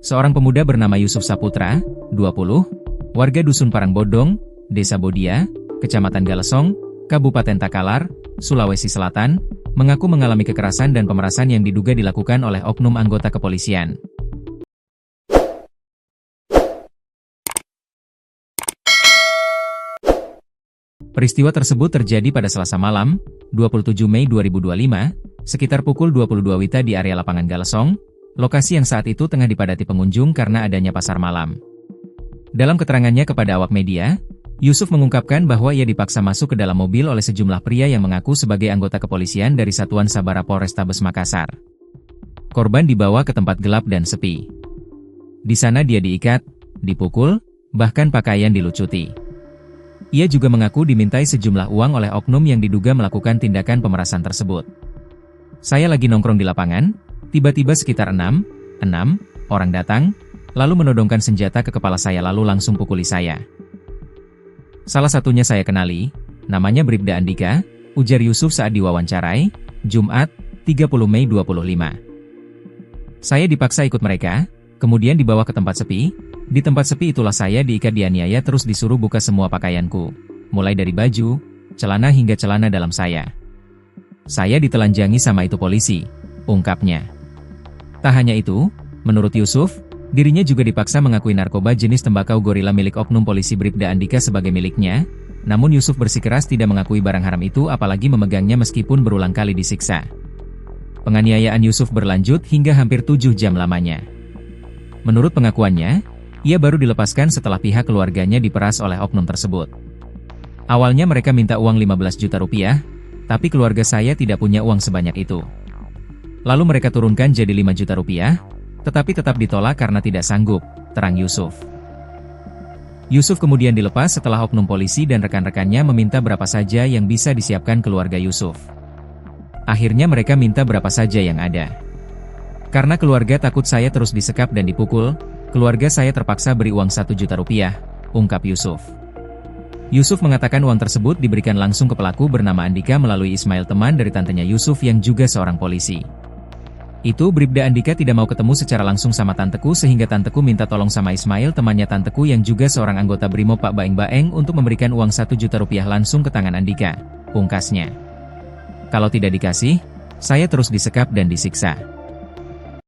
Seorang pemuda bernama Yusuf Saputra, 20, warga Dusun Parangbodong, Desa Bodia, Kecamatan Galesong, Kabupaten Takalar, Sulawesi Selatan, mengaku mengalami kekerasan dan pemerasan yang diduga dilakukan oleh oknum anggota kepolisian. Peristiwa tersebut terjadi pada Selasa malam, 27 Mei 2025, sekitar pukul 22 WITA di area lapangan Galesong, lokasi yang saat itu tengah dipadati pengunjung karena adanya pasar malam. Dalam keterangannya kepada awak media, Yusuf mengungkapkan bahwa ia dipaksa masuk ke dalam mobil oleh sejumlah pria yang mengaku sebagai anggota kepolisian dari Satuan Sabara Polrestabes Makassar. Korban dibawa ke tempat gelap dan sepi. Di sana dia diikat, dipukul, bahkan pakaian dilucuti. Ia juga mengaku dimintai sejumlah uang oleh oknum yang diduga melakukan tindakan pemerasan tersebut. Saya lagi nongkrong di lapangan, tiba-tiba sekitar 6 orang datang, lalu menodongkan senjata ke kepala saya lalu langsung pukuli saya. Salah satunya saya kenali, namanya Bribda Andika, ujar Yusuf saat diwawancarai, Jumat, 30 Mei 25. Saya dipaksa ikut mereka, kemudian dibawa ke tempat sepi. Di tempat sepi itulah saya diikat dianiaya terus disuruh buka semua pakaianku, mulai dari baju, celana hingga celana dalam saya. Saya ditelanjangi sama itu polisi, ungkapnya. Tak hanya itu, menurut Yusuf, dirinya juga dipaksa mengakui narkoba jenis tembakau gorila milik oknum polisi Bribda Andika sebagai miliknya, namun Yusuf bersikeras tidak mengakui barang haram itu apalagi memegangnya meskipun berulang kali disiksa. Penganiayaan Yusuf berlanjut hingga hampir 7 jam lamanya. Menurut pengakuannya, ia baru dilepaskan setelah pihak keluarganya diperas oleh oknum tersebut. Awalnya mereka minta uang 15 juta rupiah, tapi keluarga saya tidak punya uang sebanyak itu. Lalu mereka turunkan jadi 5 juta rupiah, tetapi tetap ditolak karena tidak sanggup, terang Yusuf. Yusuf kemudian dilepas setelah oknum polisi dan rekan-rekannya meminta berapa saja yang bisa disiapkan keluarga Yusuf. Akhirnya mereka minta berapa saja yang ada. Karena keluarga takut saya terus disekap dan dipukul, keluarga saya terpaksa beri uang 1 juta rupiah, ungkap Yusuf. Yusuf mengatakan uang tersebut diberikan langsung ke pelaku bernama Andika melalui Ismail, teman dari tantenya Yusuf yang juga seorang polisi. Itu Bribda Andika tidak mau ketemu secara langsung sama tanteku sehingga tanteku minta tolong sama Ismail, temannya tanteku yang juga seorang anggota Brimob Pak Baeng-Baeng untuk memberikan uang 1 juta rupiah langsung ke tangan Andika, pungkasnya. Kalau tidak dikasih, saya terus disekap dan disiksa.